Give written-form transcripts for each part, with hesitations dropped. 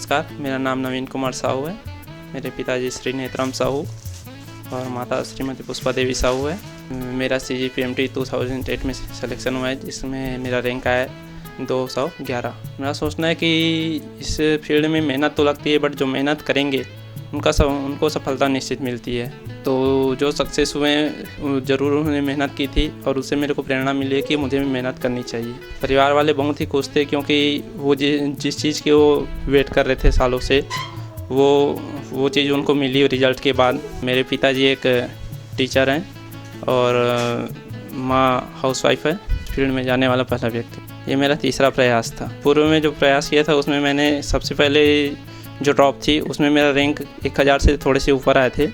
नमस्कार, मेरा नाम नवीन कुमार साहू है। मेरे पिताजी श्री नेत्रम साहू और माता श्रीमती पुष्पा देवी साहू है। मेरा CGPMT 2008 में सिलेक्शन हुआ है, जिसमें मेरा रैंक आया है 211। मेरा सोचना है कि इस फील्ड में मेहनत तो लगती है, बट जो मेहनत करेंगे उनको सफलता निश्चित मिलती है। तो जो सक्सेस हुए हैं ज़रूर उन्होंने मेहनत की थी और उससे मेरे को प्रेरणा मिली है कि मुझे भी मेहनत करनी चाहिए। परिवार वाले बहुत ही खुश थे, क्योंकि वो जिस चीज़ की वो वेट कर रहे थे सालों से, वो चीज़ उनको मिली रिजल्ट के बाद। मेरे पिताजी एक टीचर हैं और माँ हाउसवाइफ है। फील्ड में जाने वाला पहला व्यक्ति। ये मेरा तीसरा प्रयास था। पूर्व में जो प्रयास किया था उसमें मैंने सबसे पहले जो ड्रॉप थी उसमें मेरा रैंक 1000 से थोड़े से ऊपर आए थे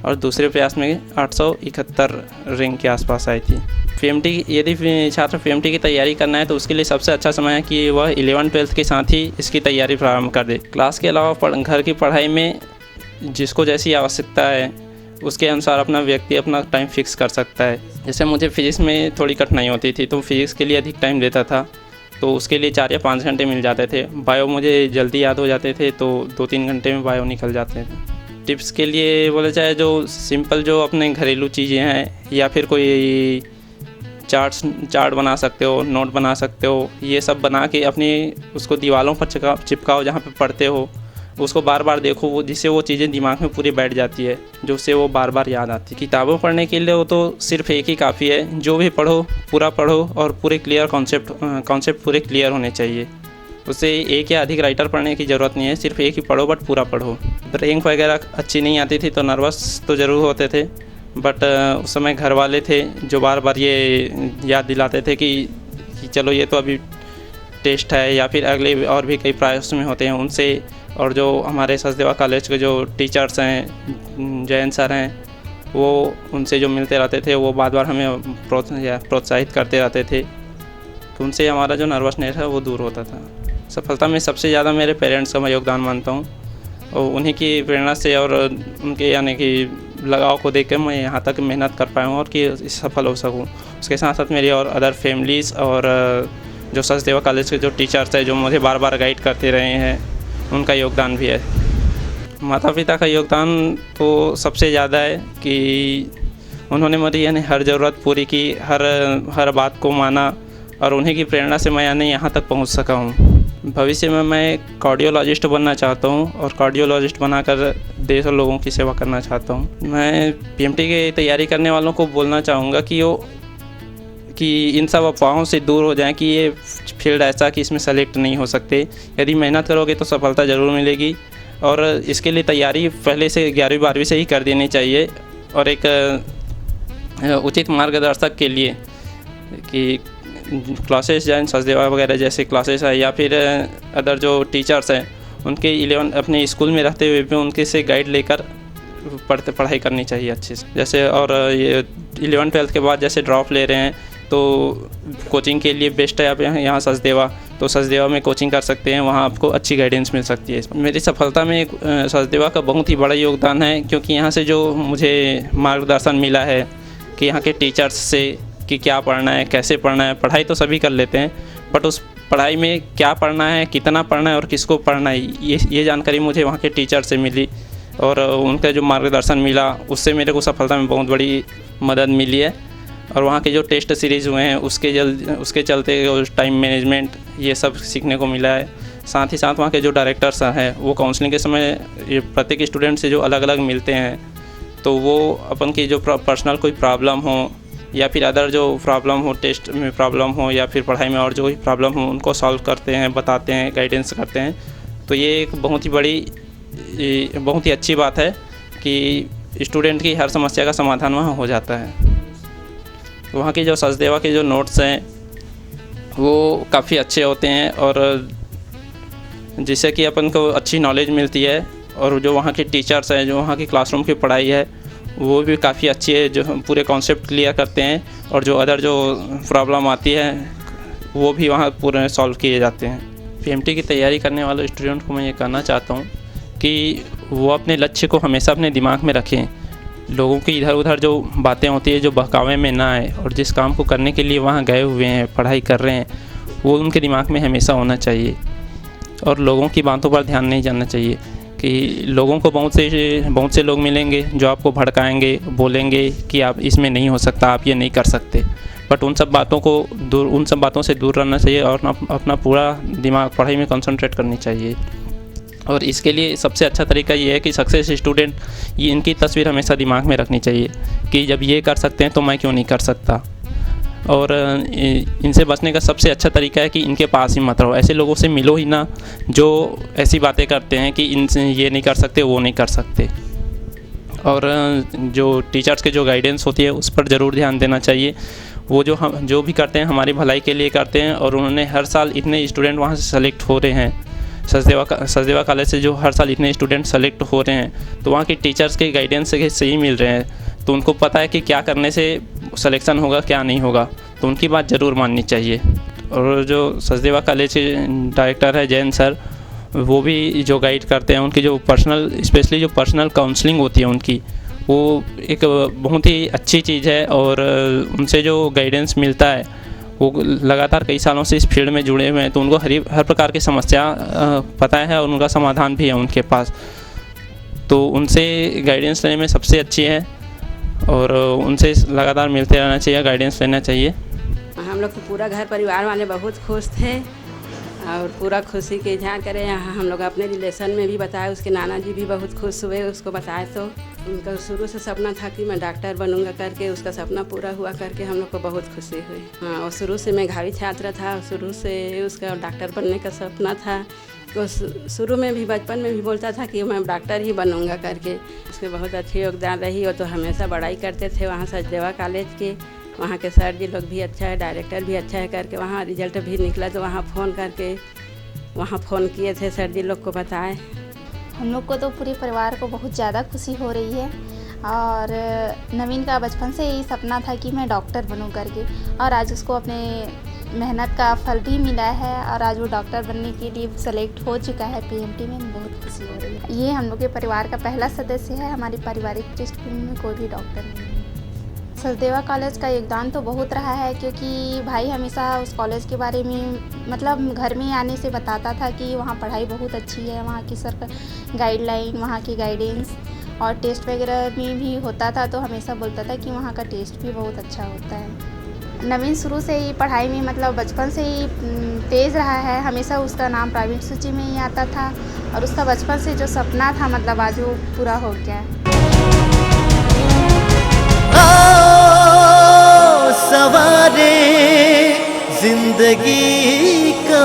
और दूसरे प्रयास में 871 रैंक के आसपास आई थी। PMT यदि छात्र PMT की तैयारी करना है तो उसके लिए सबसे अच्छा समय है कि वह 11-12 के साथ ही इसकी तैयारी प्रारंभ कर दे। क्लास के अलावा घर की पढ़ाई में जिसको जैसी आवश्यकता है उसके अनुसार व्यक्ति अपना टाइम फिक्स कर सकता है। जैसे मुझे फिज़िक्स में थोड़ी कठिनाई होती थी तो फिज़िक्स के लिए अधिक टाइम देता था, तो उसके लिए 4 या 5 घंटे मिल जाते थे। बायो मुझे जल्दी याद हो जाते थे, तो 2-3 घंटे में बायो निकल जाते थे। टिप्स के लिए बोला जाए, जो सिंपल जो अपने घरेलू चीज़ें हैं या फिर कोई चार्ट बना सकते हो, नोट बना सकते हो, ये सब बना के अपनी उसको दीवारों पर चिपकाओ जहाँ पे पढ़ते हो। उसको बार बार देखो, जिससे वो चीज़ें दिमाग में पूरी बैठ जाती है, जो उससे वो बार बार याद आती है। किताबों पढ़ने के लिए वो तो सिर्फ एक ही काफ़ी है। जो भी पढ़ो पूरा पढ़ो और पूरे क्लियर कॉन्सेप्ट पूरे क्लियर होने चाहिए। उससे एक या अधिक राइटर पढ़ने की ज़रूरत नहीं है, सिर्फ एक ही पढ़ो बट पूरा पढ़ो। रैंक वगैरह अच्छी नहीं आती थी तो नर्वस तो ज़रूर होते थे, बट उस समय घर वाले थे जो बार बार ये याद दिलाते थे कि चलो ये तो अभी टेस्ट है, या फिर अगले और भी कई प्रयास में होते हैं उनसे। और जो हमारे सचदेवा कॉलेज के जो टीचर्स हैं, जयंत सर हैं, वो उनसे जो मिलते रहते थे वो बार बार हमें प्रोत्साहित करते रहते थे, तो उनसे हमारा जो नर्वसनेस है वो दूर होता था। सफलता में सबसे ज़्यादा मेरे पेरेंट्स का मैं योगदान मानता हूँ, और उन्हीं की प्रेरणा से और उनके यानी कि लगाव को देख कर मैं यहाँ तक मेहनत कर पाया हूँ और कि सफल हो सकूँ। उसके साथ साथ मेरी और अदर फैमिलीज़ और जो सचदेवा कॉलेज के जो टीचर्स हैं जो मुझे बार बार गाइड करते रहे हैं, उनका योगदान भी है। माता पिता का योगदान तो सबसे ज़्यादा है कि उन्होंने मेरी यानी हर ज़रूरत पूरी की, हर बात को माना, और उन्हीं की प्रेरणा से मैं यानी यहाँ तक पहुँच सका हूँ। भविष्य में मैं कार्डियोलॉजिस्ट बनना चाहता हूँ और कार्डियोलॉजिस्ट बनाकर देश और लोगों की सेवा करना चाहता हूँ। मैं PMT की तैयारी करने वालों को बोलना चाहूँगा कि इन सब अफवाहों से दूर हो जाएं कि ये फील्ड ऐसा कि इसमें सेलेक्ट नहीं हो सकते। यदि मेहनत करोगे तो सफलता ज़रूर मिलेगी, और इसके लिए तैयारी पहले से 11वीं-12वीं से ही कर देनी चाहिए। और एक उचित मार्गदर्शक के लिए कि क्लासेस जाएं, सचदेवा वगैरह जैसे क्लासेस है, या फिर अदर जो टीचर्स हैं उनके अपने स्कूल में रहते हुए भी उनके से गाइड लेकर पढ़ाई करनी चाहिए अच्छे से। जैसे और ये 11-12 के बाद जैसे ड्रॉप ले रहे हैं तो कोचिंग के लिए बेस्ट है आप यहाँ सचदेवा, तो सचदेवा में कोचिंग कर सकते हैं, वहाँ आपको अच्छी गाइडेंस मिल सकती है। मेरी सफलता में सचदेवा का बहुत ही बड़ा योगदान है, क्योंकि यहाँ से जो मुझे मार्गदर्शन मिला है कि यहाँ के टीचर्स से कि क्या पढ़ना है, कैसे पढ़ना है। पढ़ाई तो सभी कर लेते हैं, बट उस पढ़ाई में क्या पढ़ना है, कितना पढ़ना है और किसको पढ़ना है, ये जानकारी मुझे वहाँ के टीचर से मिली, और उनका जो मार्गदर्शन मिला उससे मेरे को सफलता में बहुत बड़ी मदद मिली है। और वहाँ के जो टेस्ट सीरीज़ हुए हैं उसके चलते टाइम मैनेजमेंट ये सब सीखने को मिला है। साथ ही साथ वहाँ के जो डायरेक्टर्स हैं वो काउंसलिंग के समय प्रत्येक स्टूडेंट से जो अलग अलग मिलते हैं, तो वो अपन की जो पर्सनल कोई प्रॉब्लम हो या फिर अदर जो प्रॉब्लम हो, टेस्ट में प्रॉब्लम हो या फिर पढ़ाई में और जो भी प्रॉब्लम हो, उनको सॉल्व करते हैं, बताते हैं, गाइडेंस करते हैं। तो ये एक बहुत ही अच्छी बात है कि स्टूडेंट की हर समस्या का समाधान वहाँ हो जाता है। वहाँ की जो सचदेवा के जो नोट्स हैं वो काफ़ी अच्छे होते हैं, और जिससे कि अपन को अच्छी नॉलेज मिलती है। और जो वहाँ के टीचर्स हैं, जो वहाँ की क्लासरूम की पढ़ाई है वो भी काफ़ी अच्छी है, जो पूरे कॉन्सेप्ट क्लियर करते हैं, और जो अदर जो प्रॉब्लम आती है वो भी वहाँ पूरे सॉल्व किए जाते हैं। PMT की तैयारी करने वाले स्टूडेंट को मैं ये कहना चाहता हूँ कि वो अपने लक्ष्य को हमेशा अपने दिमाग में रखें। लोगों की इधर उधर जो बातें होती है, जो बहकावे में ना आए, और जिस काम को करने के लिए वहाँ गए हुए हैं, पढ़ाई कर रहे हैं, वो उनके दिमाग में हमेशा होना चाहिए। और लोगों की बातों पर ध्यान नहीं जाना चाहिए कि लोगों को बहुत से लोग मिलेंगे जो आपको भड़काएंगे, बोलेंगे कि आप इसमें नहीं हो सकता, आप ये नहीं कर सकते। बट उन सब बातों से दूर रहना चाहिए और अपना पूरा दिमाग पढ़ाई में कंसंट्रेट करनी चाहिए। और इसके लिए सबसे अच्छा तरीका ये है कि सक्सेस स्टूडेंट ये इनकी तस्वीर हमेशा दिमाग में रखनी चाहिए कि जब ये कर सकते हैं तो मैं क्यों नहीं कर सकता। और इनसे बचने का सबसे अच्छा तरीका है कि इनके पास ही मत रहो, ऐसे लोगों से मिलो ही ना जो ऐसी बातें करते हैं कि इनसे ये नहीं कर सकते, वो नहीं कर सकते। और जो टीचर्स के जो गाइडेंस होती है उस पर ज़रूर ध्यान देना चाहिए। वो जो भी करते हैं हमारी भलाई के लिए करते हैं, और उन्होंने हर साल इतने स्टूडेंट वहाँ से सेलेक्ट हो रहे हैं। सचदेवा कॉलेज से जो हर साल इतने स्टूडेंट सेलेक्ट हो रहे हैं, तो वहाँ के टीचर्स के गाइडेंस से सही मिल रहे हैं, तो उनको पता है कि क्या करने से सिलेक्शन होगा, क्या नहीं होगा, तो उनकी बात ज़रूर माननी चाहिए। और जो सचदेवा कॉलेज के डायरेक्टर है जैन सर, वो भी जो गाइड करते हैं, उनकी जो स्पेशली जो पर्सनल काउंसलिंग होती है उनकी, वो एक बहुत ही अच्छी चीज़ है। और उनसे जो गाइडेंस मिलता है, वो लगातार कई सालों से इस फील्ड में जुड़े हुए हैं, तो उनको हर प्रकार की समस्या पता है और उनका समाधान भी है उनके पास। तो उनसे गाइडेंस लेने में सबसे अच्छी है और उनसे लगातार मिलते रहना चाहिए, गाइडेंस लेना चाहिए। हम लोग तो पूरा घर परिवार वाले बहुत खुश थे और पूरा खुशी के इजहार करें। यहाँ हम लोग अपने रिलेशन में भी बताए, उसके नाना जी भी बहुत खुश हुए उसको बताए। तो उनका शुरू से सपना था कि मैं डॉक्टर बनूंगा करके, उसका सपना पूरा हुआ करके हम लोग को बहुत खुशी हुई। हाँ, और शुरू से मेधावी छात्र था, शुरू से उसका डॉक्टर बनने का सपना था। तो शुरू में भी बचपन में भी बोलता था कि मैं डॉक्टर ही बनूंगा करके। उसके बहुत अच्छी योगदान रही। वो तो हमेशा बड़ाई करते थे वहाँ सचदेवा कॉलेज के। वहाँ के सर जी लोग भी अच्छा है, डायरेक्टर भी अच्छा है करके। वहाँ रिजल्ट भी निकला तो वहाँ फ़ोन किए थे, सर जी लोग को बताए। हम लोग को तो पूरे परिवार को बहुत ज़्यादा खुशी हो रही है। और नवीन का बचपन से ही सपना था कि मैं डॉक्टर बनूं करके, और आज उसको अपने मेहनत का फल भी मिला है और आज वो डॉक्टर बनने के लिए सेलेक्ट हो चुका है पीएमटी में। बहुत खुशी हो रही है। ये हम लोग के परिवार का पहला सदस्य है। हमारी पारिवारिक पृष्ठभूमि में कोई भी डॉक्टर नहीं है। सचदेवा कॉलेज का योगदान तो बहुत रहा है, क्योंकि भाई हमेशा उस कॉलेज के बारे में मतलब घर में आने से बताता था कि वहाँ पढ़ाई बहुत अच्छी है, वहाँ की सर गाइडलाइन, वहाँ की गाइडेंस और टेस्ट वगैरह में भी होता था, तो हमेशा बोलता था कि वहाँ का टेस्ट भी बहुत अच्छा होता है। नवीन शुरू से ही पढ़ाई में मतलब बचपन से ही तेज़ रहा है। हमेशा उसका नाम प्राइवेट सूची में ही आता था और उसका बचपन से जो सपना था मतलब आज वो पूरा हो गया। सवारे जिंदगी का